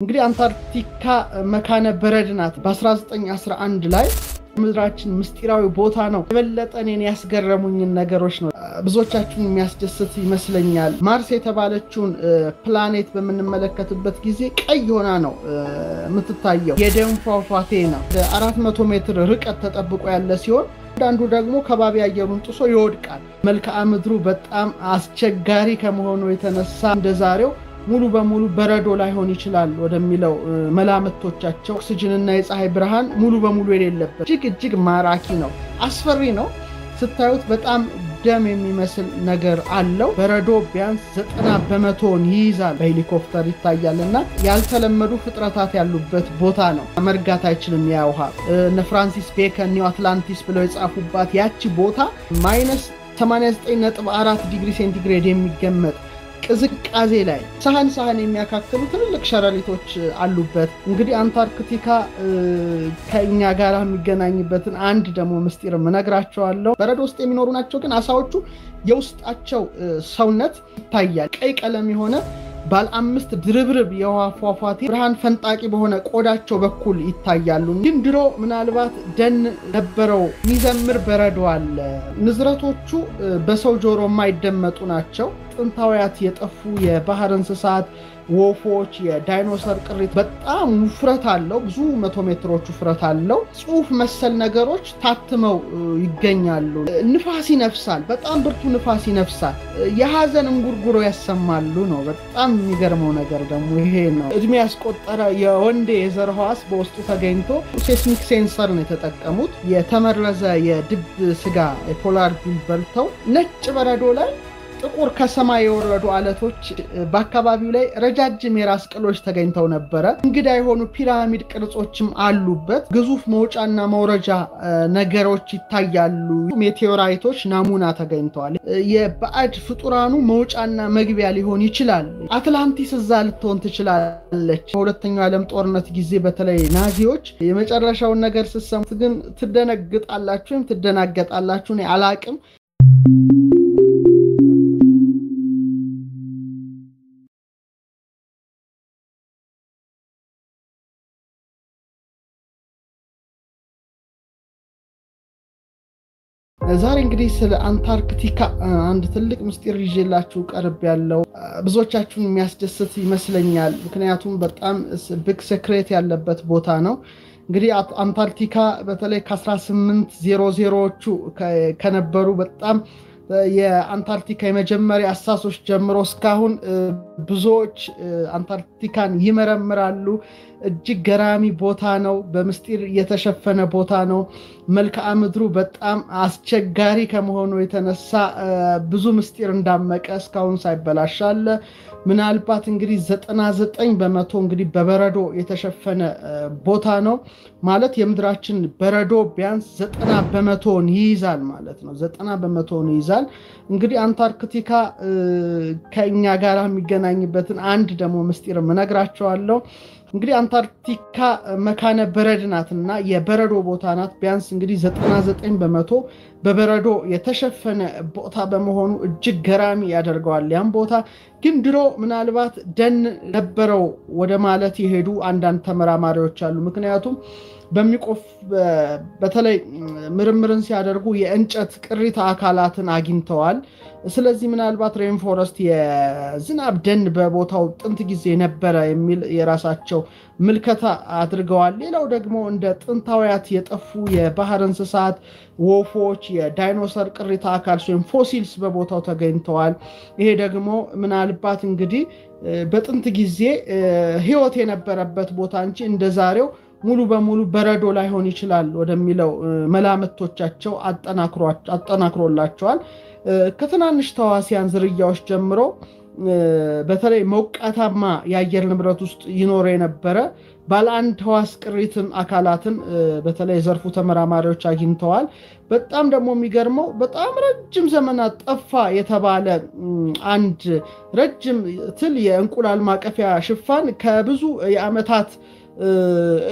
እንግዲህ አንታርክቲካ መካነ በረድ ናት በ1911 ላይ ምድራችን ምስጢራዊ ቦታ ነው የበለጠ እኔን ያስገረሙኝ ነገሮች ነው ብዙዎቻችሁን የሚያስደስት ይመስለኛል ማርስ የተባለችውን ፕላኔት በመንመለከትበት ጊዜ ቀይ ሆና ነው የምትታየው የደም ፏፏቴ ነው 400 ሜትር ርቀት ተጠብቆ ያለ ሲሆን አንዱ ደግሞ ከባቢ አየሩን ጥሶ ይወድቃል መልክዓ ምድሩ በጣም አስቸጋሪ ከመሆኑ የተነሳ እንደዛሬው ሙሉ በሙሉ በረዶ ላይ ሆን ይችላል ወደሚለው መላምቶቻቸው ኦክሲጅንና የፀሐይ ብርሃን ሙሉ በሙሉ የሌለበት እጅግ ማራኪ ነው አስፈሪ ነው ስታዩት በጣም ደም የሚመስል ነገር አለው በረዶ ቢያንስ 90% ይይዛል በሄሊኮፕተር ይታያልና ያልተለመዱ ፍጥረታት ያሉበት ቦታ ነው መርጋት አይችልም ያውሃ ፍራንሲስ ቤከን ኒው አትላንቲስ ብለው የጻፉባት ያቺ ቦታ -89.4 ዲግሪ ሴንቲግሬድ የሚገመት ቅዝቃዜ ላይ ሳህን የሚያካክሉ ትልልቅ ሸረሪቶች አሉበት እንግዲህ አንታርክቲካ ከኛ ጋር የሚገናኝበትን አንድ ደሞ ምስጢር መነግራቸዋለሁ በረዶ ውስጥ የሚኖሩ ናቸው ግን አሳዎቹ የውስጣቸው ሰውነት ይታያል ቀይ ቀለም የሆነ ባለ 5 ድርብርብ የውሃ ፏፏቴ ብርሃን ፈንጣቂ በሆነ ቆዳቸው በኩል ይታያሉ ግን ድሮ ምናልባት ደን ነበረው ሚዘምር በረዶ አለ ንዝረቶቹ በሰው ጆሮ የማይደመጡ ናቸው ጥንታውያት የጠፉ የባህር እንስሳት ወፎች የዳይኖሰር ቅሪት በጣም ውፍረት አለው ብዙ 100 ሜትሮች ውፍረት አለው ጽሁፍ መሰል ነገሮች ታትመው ይገኛሉ ንፋስ ይነፍሳል በጣም ብርቱ ንፋስ ይነፍሳል የሐዘን እንጉርጉሮ ያሰማሉ ነው በጣም የሚገርመው ነገር ደግሞ ይሄ ነው እድሜ ያስቆጠረ የወንዴ የዘር ህዋስ በውስጡ ተገኝቶ ሴስሚክ ሴንሰር ነው የተጠቀሙት የተመረዘ የድብ ስጋ የፖላር ቢል በልተው ነጭ በረዶ ላይ ጥቁር ከሰማይ የወረዱ አለቶች በአካባቢው ላይ ረጃጅም የራስ ቅሎች ተገኝተው ነበር እንግዳ የሆኑ ፒራሚድ ቅርጾችም አሉበት ግዙፍ መውጫና መውረጃ ነገሮች ይታያሉ ሜቴዎራይቶች ናሙና ተገኝተዋል የባዕድ ፍጡራኑ መውጫና መግቢያ ሊሆን ይችላል አትላንቲስ እዛ ልትሆን ትችላለች ሁለተኛው ዓለም ጦርነት ጊዜ በተለይ ናዚዎች የመጨረሻውን ነገር ሲሰሙት ግን ትደነግጣላችሁ ትደናገጣላችሁ እኔ አላቅም ዛሬ እንግዲህ ስለ አንታርክቲካ አንድ ትልቅ ምስጢር ይዤላችሁ ቀርብ ያለው ብዙዎቻችሁን የሚያስደስት ይመስለኛል ምክንያቱም በጣም ቢግ ሴክሬት ያለበት ቦታ ነው እንግዲህ አንታርክቲካ በተለይ ከ1800ዎቹ ከነበሩ በጣም የአንታርክቲካ የመጀመሪያ አሳሶች ጀምሮ እስካሁን ብዙዎች አንታርክቲካን ይመረምራሉ እጅግ ገራሚ ቦታ ነው በምስጢር የተሸፈነ ቦታ ነው መልክዓ ምድሩ በጣም አስቸጋሪ ከመሆኑ የተነሳ ብዙ ምስጢር እንዳመቀ እስካሁን ሳይበላሻል ምናልባት እንግዲህ 99% እንግዲህ በበረዶ የተሸፈነ ቦታ ነው ማለት የምድራችን በረዶ ቢያንስ 90% ይይዛል ማለት ነው 90% ይይዛል እንግዲህ አንታርክቲካ ከኛ ጋር የሚገናኝበትን አንድ ደሞ ምስጢር መነግራቸዋለሁ እንግዲህ አንታርክቲካ መካነ በረድ ናትና የበረዶ ቦታ ናት ቢያንስ እንግዲህ 99% በበረዶ የተሸፈነ ቦታ በመሆኑ እጅግ ገራሚ ያደርገዋል ያን ቦታ ግን ድሮ ምናልባት ደን ነበረው ወደ ማለት ይሄዱ አንዳንድ ተመራማሪዎች አሉ ምክንያቱም በሚቆፍ በተለይ ምርምርን ሲያደርጉ የእንጨት ቅሪተ አካላትን አግኝተዋል ስለዚህ ምናልባት ሬንፎረስት የዝናብ ደን በቦታው ጥንት ጊዜ ነበር የሚል የራሳቸው ምልከታ አድርገዋል ሌላው ደግሞ እንደ ጥንታውያት የጠፉ የባህር እንስሳት ወፎች የዳይኖሰር ቅሪተ አካል ወይም ፎሲልስ በቦታው ተገኝተዋል ይሄ ደግሞ ምናልባት እንግዲህ በጥንት ጊዜ ህይወት የነበረበት ቦታ እንጂ እንደዛሬው ሙሉ በሙሉ በረዶ ላይ ሆን ይችላል ወደሚለው መላምቶቻቸው አጠናክሮላቸዋል ከትናንሽ ተዋሲያን ዝርያዎች ጀምሮ በተለይ ሞቃታማ የአየር ንብረት ውስጥ ይኖር የነበረ ባለ አንድ ህዋስ ቅሪትን አካላትን በተለይ ዘርፉ ተመራማሪዎች አግኝተዋል በጣም ደግሞ የሚገርመው በጣም ረጅም ዘመናት ጠፋ የተባለ አንድ ረጅም ትል የእንቁላል ማቀፊያ ሽፋን ከብዙ የአመታት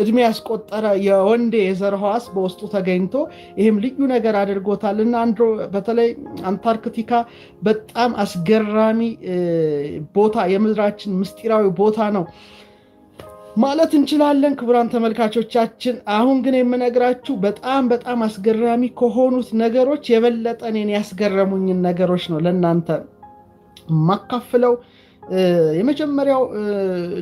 እድሜ ያስቆጠረ የወንዴ የዘር ህዋስ በውስጡ ተገኝቶ ይሄም ልዩ ነገር አድርጎታልና አንድሮ በተለይ አንታርክቲካ በጣም አስገራሚ ቦታ የምድራችን ምስጢራዊ ቦታ ነው ማለት እንችላለን ክቡራን ተመልካቾቻችን። አሁን ግን የምነግራችሁ በጣም አስገራሚ ከሆኑት ነገሮች የበለጠ እኔን ያስገረሙኝ ነገሮች ነው ለእናንተ ማካፍለው። የመጀመሪያው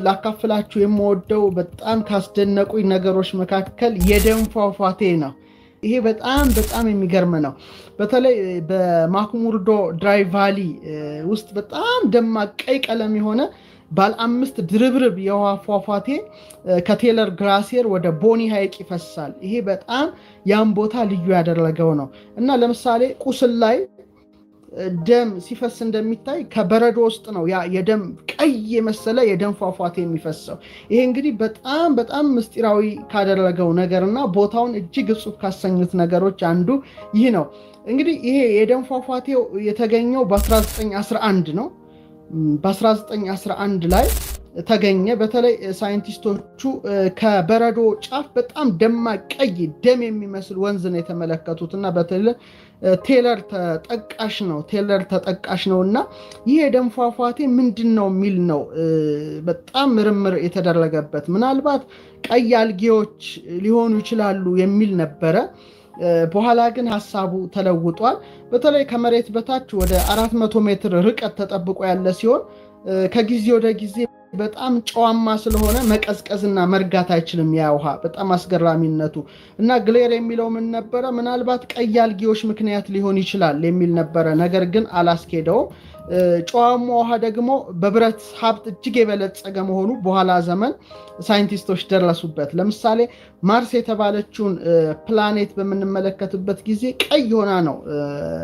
ላካፍላችሁ የምወደው በጣም ካስደነቁኝ ነገሮች መካከል የደም ፏፏቴ ነው። ይሄ በጣም የሚገርም ነው። በተለይ በማክሙርዶ ድራይ ቫሊ ውስጥ በጣም ደማቅ ቀይ ቀለም የሆነ ባለ 5 ድርብርብ የውሃ ፏፏቴ ከቴለር ግላሲየር ወደ ቦኒ ሐይቅ ይፈሳል። ይሄ በጣም ያን ቦታ ልዩ ያደረገው ነው እና ለምሳሌ ቁስል ላይ ደም ሲፈስ እንደሚታይ ከበረዶ ውስጥ ነው ያ የደም ቀይ የመሰለ የደም ፏፏቴ የሚፈሰው። ይሄ እንግዲህ በጣም ምስጢራዊ ካደረገው ነገርና ቦታውን እጅግ እጹብ ካሰኙት ነገሮች አንዱ ይህ ነው። እንግዲህ ይሄ የደም ፏፏቴው የተገኘው በ1911 ነው። በ1911 ላይ ተገኘ። በተለይ ሳይንቲስቶቹ ከበረዶ ጫፍ በጣም ደማቅ ቀይ ደም የሚመስል ወንዝ ነው የተመለከቱትና በተለይ ቴለር ተጠቃሽ ነውና ይሄ የደም ፏፏቴ ምንድነው የሚል ነው በጣም ምርምር የተደረገበት። ምናልባት ቀይ አልጌዎች ሊሆኑ ይችላሉ የሚል ነበረ። በኋላ ግን ሐሳቡ ተለውጧል። በተለይ ከመሬት በታች ወደ 400 ሜትር ርቀት ተጠብቆ ያለ ሲሆን ከጊዜ ወደ ጊዜ በጣም ጨዋማ ስለሆነ መቀዝቀዝና መርጋት አይችልም ያ ውሃ። በጣም አስገራሚነቱ እና ግሌር የሚለው ምን ነበረ? ምናልባት ቀይ አልጌዎች ምክንያት ሊሆን ይችላል የሚል ነበረ። ነገር ግን አላስኬደውም። ጨዋማ ውሃ ደግሞ በብረት ሀብት እጅግ የበለጸገ መሆኑ በኋላ ዘመን ሳይንቲስቶች ደረሱበት። ለምሳሌ ማርስ የተባለችውን ፕላኔት በምንመለከትበት ጊዜ ቀይ ሆና ነው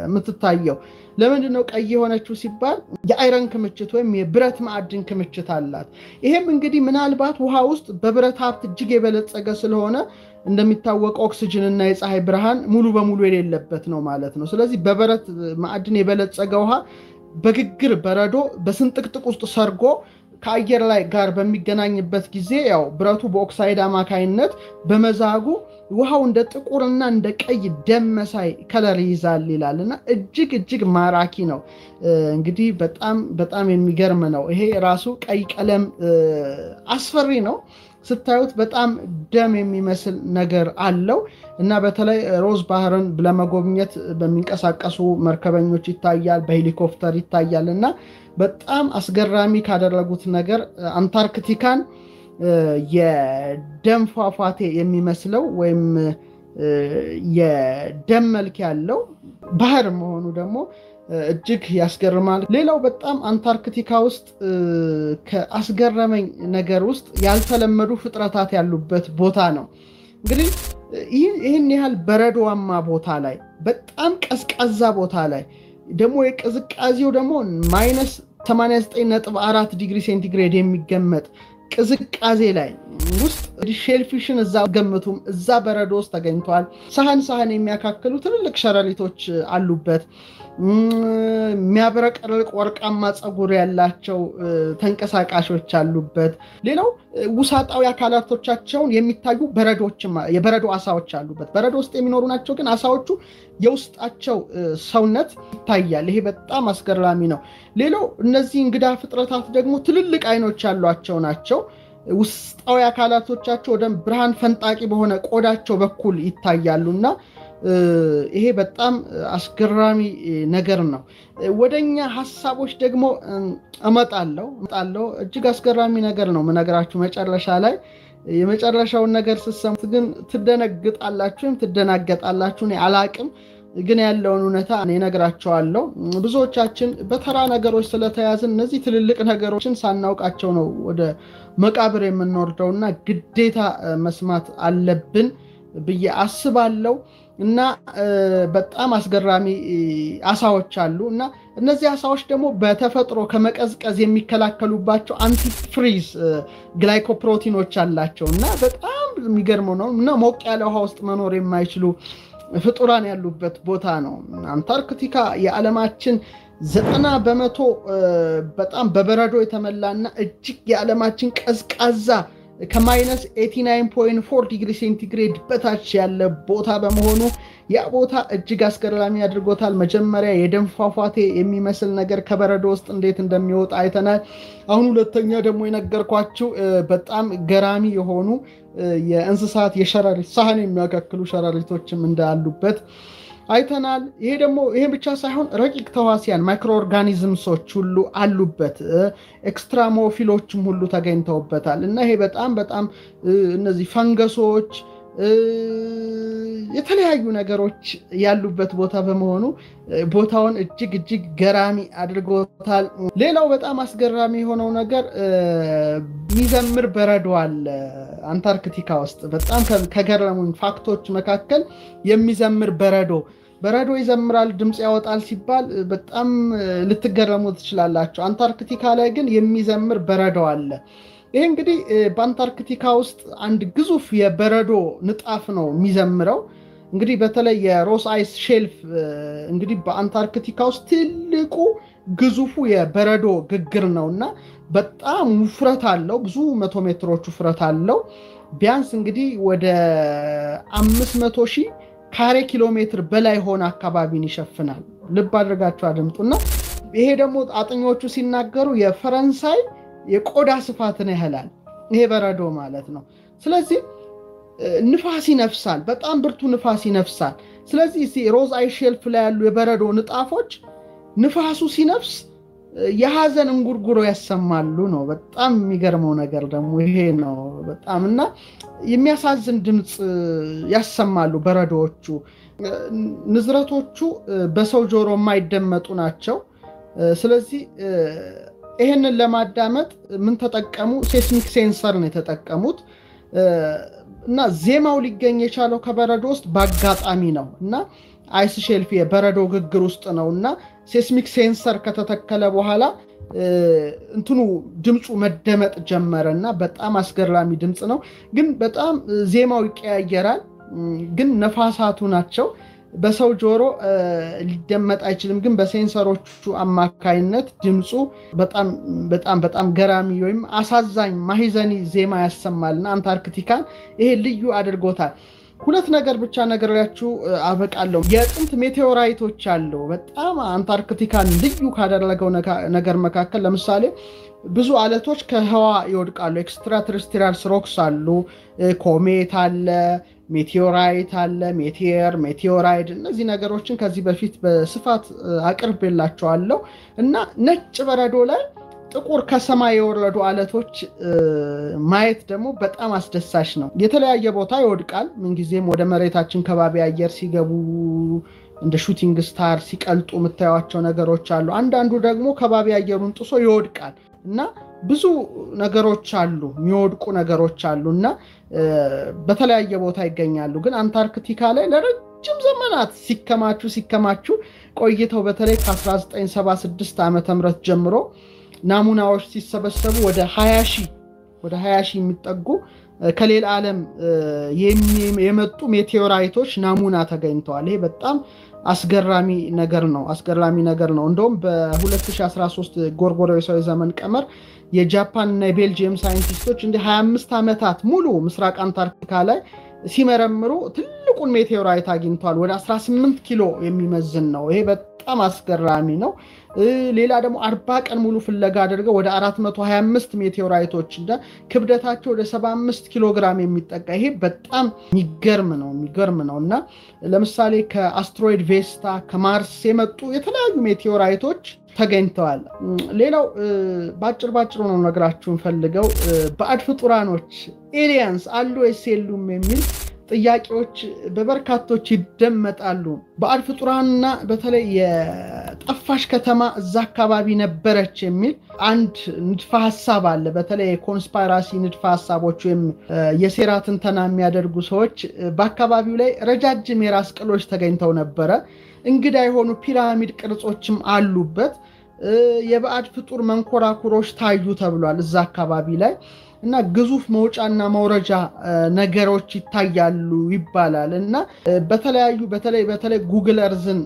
የምትታየው። ለምንድን ነው ቀይ የሆነችው ሲባል የአይረን ክምችት ወይም የብረት ማዕድን ክምችት አላት። ይሄም እንግዲህ ምናልባት ውሃ ውስጥ በብረት ሀብት እጅግ የበለጸገ ስለሆነ እንደሚታወቀው ኦክሲጅን እና የፀሐይ ብርሃን ሙሉ በሙሉ የሌለበት ነው ማለት ነው። ስለዚህ በብረት ማዕድን የበለጸገ ውሃ በግግር በረዶ በስንጥቅጥቅ ውስጥ ሰርጎ ከአየር ላይ ጋር በሚገናኝበት ጊዜ ያው ብረቱ በኦክሳይድ አማካይነት በመዛጉ ውሃው እንደ ጥቁርና እንደ ቀይ ደም መሳይ ከለር ይዛል ይላልና እጅግ ማራኪ ነው። እንግዲህ በጣም የሚገርም ነው። ይሄ ራሱ ቀይ ቀለም አስፈሪ ነው። ስታዩት በጣም ደም የሚመስል ነገር አለው እና በተለይ ሮዝ ባህርን ለመጎብኘት በሚንቀሳቀሱ መርከበኞች ይታያል፣ በሄሊኮፕተር ይታያልና በጣም አስገራሚ ካደረጉት ነገር አንታርክቲካን የደም ፏፏቴ የሚመስለው ወይም የደም መልክ ያለው ባህር መሆኑ ደግሞ እጅግ ያስገርማል። ሌላው በጣም አንታርክቲካ ውስጥ ከአስገረመኝ ነገር ውስጥ ያልተለመዱ ፍጥረታት ያሉበት ቦታ ነው። እንግዲህ ይህን ያህል በረዶማ ቦታ ላይ በጣም ቀዝቃዛ ቦታ ላይ ደግሞ የቅዝቃዜው ደግሞ -89.4 ዲግሪ ሴንቲግሬድ የሚገመጥ ቅዝቃዜ ላይ ውስጥ ሼልፊሽን እዛ ገምቱም እዛ በረዶ ውስጥ ተገኝቷል። ሳህን የሚያካክሉ ትልልቅ ሸረሪቶች አሉበት። የሚያብረቀርቅ ወርቃማ ፀጉር ያላቸው ተንቀሳቃሾች አሉበት። ሌላው ውሳጣዊ አካላቶቻቸውን የሚታዩ የበረዶ አሳዎች አሉበት። በረዶ ውስጥ የሚኖሩ ናቸው ግን አሳዎቹ የውስጣቸው ሰውነት ይታያል። ይሄ በጣም አስገራሚ ነው። ሌላው እነዚህ እንግዳ ፍጥረታት ደግሞ ትልልቅ አይኖች ያሏቸው ናቸው። ውስጣዊ አካላቶቻቸው ወደ ብርሃን ፈንጣቂ በሆነ ቆዳቸው በኩል ይታያሉና ይሄ በጣም አስገራሚ ነገር ነው። ወደኛ ሐሳቦች ደግሞ እመጣለሁ። እጅግ አስገራሚ ነገር ነው መነግራችሁ። መጨረሻ ላይ የመጨረሻውን ነገር ስትሰሙት ግን ትደነግጣላችሁ፣ ትደናገጣላችሁ። እኔ አላቅም ግን ያለውን እውነታ እኔ ነግራችኋለሁ። ብዙዎቻችን በተራ ነገሮች ስለተያዝን እነዚህ ትልልቅ ነገሮችን ሳናውቃቸው ነው ወደ መቃብር የምንወርደውና ግዴታ መስማት አለብን ብዬ አስባለሁ። እና በጣም አስገራሚ አሳዎች አሉ እና እነዚህ አሳዎች ደግሞ በተፈጥሮ ከመቀዝቀዝ የሚከላከሉባቸው አንቲፍሪዝ ግላይኮፕሮቲኖች አላቸው እና በጣም የሚገርመው ነው እና ሞቅ ያለ ውሃ ውስጥ መኖር የማይችሉ ፍጡራን ያሉበት ቦታ ነው። አንታርክቲካ የዓለማችን 90% በጣም በበረዶ የተመላና እጅግ የዓለማችን ቀዝቃዛ ከማይነስ 89.4 ዲግሪ ሴንቲግሬድ በታች ያለ ቦታ በመሆኑ ያ ቦታ እጅግ አስገራሚ አድርጎታል። መጀመሪያ የደም ፏፏቴ የሚመስል ነገር ከበረዶ ውስጥ እንዴት እንደሚወጣ አይተናል። አሁን ሁለተኛ ደግሞ የነገርኳችሁ በጣም ገራሚ የሆኑ የእንስሳት የሸረሪት ሳህን የሚያካክሉ ሸረሪቶችም እንዳሉበት አይተናል። ይሄ ብቻ ሳይሆን ረቂቅ ተዋሲያን ማይክሮ ኦርጋኒዝምሶች ሁሉ አሉበት። ኤክስትራሞፊሎችም ሁሉ ተገኝተውበታል እና ይሄ በጣም እነዚህ ፈንገሶች የተለያዩ ነገሮች ያሉበት ቦታ በመሆኑ ቦታውን እጅግ ገራሚ አድርጎታል። ሌላው በጣም አስገራሚ የሆነው ነገር የሚዘምር በረዶ አለ አንታርክቲካ ውስጥ። በጣም ከገረሙኝ ፋክቶች መካከል የሚዘምር በረዶ ይዘምራል፣ ድምጽ ያወጣል ሲባል በጣም ልትገረሙ ትችላላችሁ። አንታርክቲካ ላይ ግን የሚዘምር በረዶ አለ። ይሄ እንግዲህ በአንታርክቲካ ውስጥ አንድ ግዙፍ የበረዶ ንጣፍ ነው የሚዘምረው። እንግዲህ በተለይ የሮስ አይስ ሼልፍ እንግዲህ በአንታርክቲካ ውስጥ ትልቁ ግዙፉ የበረዶ ግግር ነውና በጣም ውፍረት አለው። ብዙ 100 ሜትሮች ውፍረት አለው። ቢያንስ እንግዲህ ወደ 500,000 ካሬ ኪሎ ሜትር በላይ ሆነ አካባቢን ይሸፍናል። ልብ አድርጋችሁ አድምጡና ይሄ ደግሞ አጥኞቹ ሲናገሩ የፈረንሳይ የቆዳ ስፋትን ያህላል ይሄ በረዶ ማለት ነው። ስለዚህ ንፋስ ይነፍሳል፣ በጣም ብርቱ ንፋስ ይነፍሳል። ስለዚህ ሮዝ አይስ ሼልፍ ላይ ያሉ የበረዶ ንጣፎች ንፋሱ ሲነፍስ የሐዘን እንጉርጉሮ ያሰማሉ ነው። በጣም የሚገርመው ነገር ደግሞ ይሄ ነው። በጣምና የሚያሳዝን ድምጽ ያሰማሉ በረዶዎቹ። ንዝረቶቹ በሰው ጆሮ የማይደመጡ ናቸው። ስለዚህ ይሄንን ለማዳመጥ ምን ተጠቀሙ? ሴስሚክ ሴንሰር ነው የተጠቀሙት እና ዜማው ሊገኝ የቻለው ከበረዶ ውስጥ በአጋጣሚ ነው እና አይስ ሼልፍ የበረዶ ግግር ውስጥ ነውና ሴስሚክ ሴንሰር ከተተከለ በኋላ እንትኑ ድምጹ መደመጥ ጀመረና በጣም አስገራሚ ድምጽ ነው። ግን በጣም ዜማው ይቀያየራል። ግን ነፋሳቱ ናቸው። በሰው ጆሮ ሊደመጥ አይችልም። ግን በሴንሰሮቹ አማካይነት ድምጹ በጣም ገራሚ ወይም አሳዛኝ ማህዘኒ ዜማ ያሰማልና አንታርክቲካን ይሄ ልዩ አድርጎታል። ሁለት ነገር ብቻ ነገራችሁ አበቃለሁ። የጥንት ሜቴዎራይቶች አሉ። በጣም አንታርክቲካን ልዩ ካደረገው ነገር መካከል ለምሳሌ ብዙ አለቶች ከህዋ ይወድቃሉ። ኤክስትራቴሬስትሪያል ሮክስ አሉ። ኮሜት አለ፣ ሜቴዎራይት አለ፣ ሜቴዎራይድ። እነዚህ ነገሮችን ከዚህ በፊት በስፋት አቅርቤላችኋለሁ እና ነጭ በረዶ ላይ ጥቁር ከሰማይ የወረዱ አለቶች ማየት ደግሞ በጣም አስደሳች ነው። የተለያየ ቦታ ይወድቃል። ምንጊዜም ወደ መሬታችን ከባቢ አየር ሲገቡ እንደ ሹቲንግ ስታር ሲቀልጡ የምታዩቸው ነገሮች አሉ። አንዳንዱ ደግሞ ከባቢ አየሩን ጥሶ ይወድቃል እና ብዙ ነገሮች አሉ፣ የሚወድቁ ነገሮች አሉና በተለያየ ቦታ ይገኛሉ። ግን አንታርክቲካ ላይ ለረጅም ዘመናት ሲከማቹ ቆይተው በተለይ ከ1976 ዓመተ ምህረት ጀምሮ ናሙናዎች ሲሰበሰቡ ወደ 20,000 የሚጠጉ ከሌላ ዓለም የመጡ ሜቴዎራይቶች ናሙና ተገኝተዋል። ይሄ በጣም አስገራሚ ነገር ነው። እንደውም በ2013 ጎርጎሮሳዊ ዘመን ቀመር የጃፓን እና የቤልጂየም ሳይንቲስቶች እንደ 25 ዓመታት ሙሉ ምስራቅ አንታርክቲካ ላይ ሲመረምሩ ትልቁን ሜቴዎራይት አግኝተዋል። ወደ 18 ኪሎ የሚመዝን ነው። ይሄ በጣም አስገራሚ ነው። ሌላ ደግሞ 40 ቀን ሙሉ ፍለጋ አድርገው ወደ 425 ሜቴዎራይቶች እና ክብደታቸው ወደ 75 ኪሎ ግራም የሚጠጋ ይሄ በጣም የሚገርም ነው እና ለምሳሌ ከአስትሮይድ ቬስታ ከማርስ የመጡ የተለያዩ ሜቴዎራይቶች ተገኝተዋል። ሌላው ባጭር ነው ነግራችሁን ፈልገው ባዕድ ፍጡራኖች ኤሊያንስ አሉ ወይስ የሉም የሚል ጥያቄዎች በበርካቶች ይደመጣሉ። ባዕድ ፍጡራንና በተለይ የጠፋሽ ከተማ እዛ አካባቢ ነበረች የሚል አንድ ንድፈ ሐሳብ አለ። በተለይ ኮንስፓይራሲ ንድፈ ሐሳቦች ወይም የሴራ ትንተና የሚያደርጉ ሰዎች በአካባቢው ላይ ረጃጅም የራስ ቅሎች ተገኝተው ነበረ። እንግዳ የሆኑ ፒራሚድ ቅርጾችም አሉበት። የባዕድ ፍጡር መንኮራኩሮች ታዩ ተብሏል እዛ አካባቢ ላይ እና ግዙፍ መውጫና መውረጃ ነገሮች ይታያሉ ይባላል እና በተለይ ጉግል እርዝን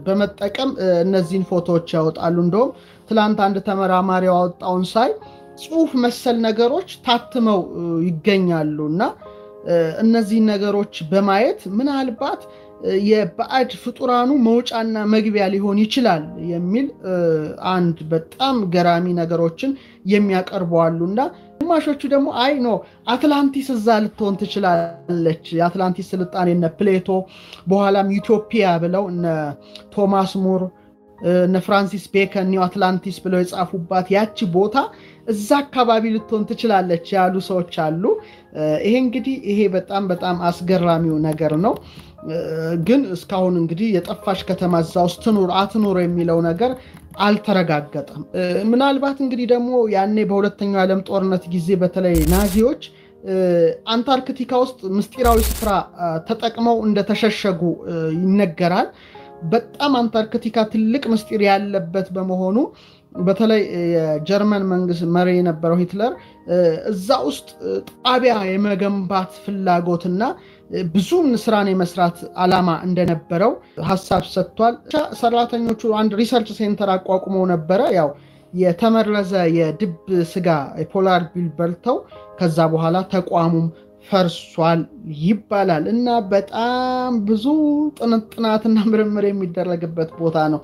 በመጠቀም እነዚህን ፎቶዎች ያወጣሉ። እንደውም ትላንት አንድ ተመራማሪ ያወጣውን ሳይ ጽሁፍ መሰል ነገሮች ታትመው ይገኛሉና እነዚህ ነገሮች በማየት ምናልባት የባዕድ ፍጡራኑ መውጫና መግቢያ ሊሆን ይችላል የሚል አንድ በጣም ገራሚ ነገሮችን የሚያቀርቡ አሉና ግማሾቹ ደግሞ አይ ኖ አትላንቲስ እዛ ልትሆን ትችላለች የአትላንቲስ ስልጣኔ እነ ፕሌቶ በኋላም ኢትዮጵያ ብለው እነ ቶማስ ሙር እነ ፍራንሲስ ቤከን ኒው አትላንቲስ ብለው የጻፉባት ያቺ ቦታ እዛ አካባቢ ልትሆን ትችላለች ያሉ ሰዎች አሉ ይሄ እንግዲህ ይሄ በጣም በጣም አስገራሚው ነገር ነው ግን እስካሁን እንግዲህ የጠፋሽ ከተማ እዛ ውስጥ ትኑር አትኑር የሚለው ነገር አልተረጋገጠም ምናልባት እንግዲህ ደግሞ ያኔ በሁለተኛው ዓለም ጦርነት ጊዜ በተለይ ናዚዎች አንታርክቲካ ውስጥ ምስጢራዊ ስፍራ ተጠቅመው እንደተሸሸጉ ይነገራል በጣም አንታርክቲካ ትልቅ ምስጢር ያለበት በመሆኑ በተለይ የጀርመን መንግስት መሪ የነበረው ሂትለር እዛ ውስጥ ጣቢያ የመገንባት ፍላጎትና ብዙ ስራን የመስራት አላማ እንደነበረው ሐሳብ ሰጥቷል ሰራተኞቹ አንድ ሪሰርች ሴንተር አቋቁመው ነበር ያው የተመረዘ የድብ ስጋ የፖላር ቢል በልተው ከዛ በኋላ ተቋሙም ፈርሷል ይባላል እና በጣም ብዙ ጥናትና ምርምር የሚደረግበት ቦታ ነው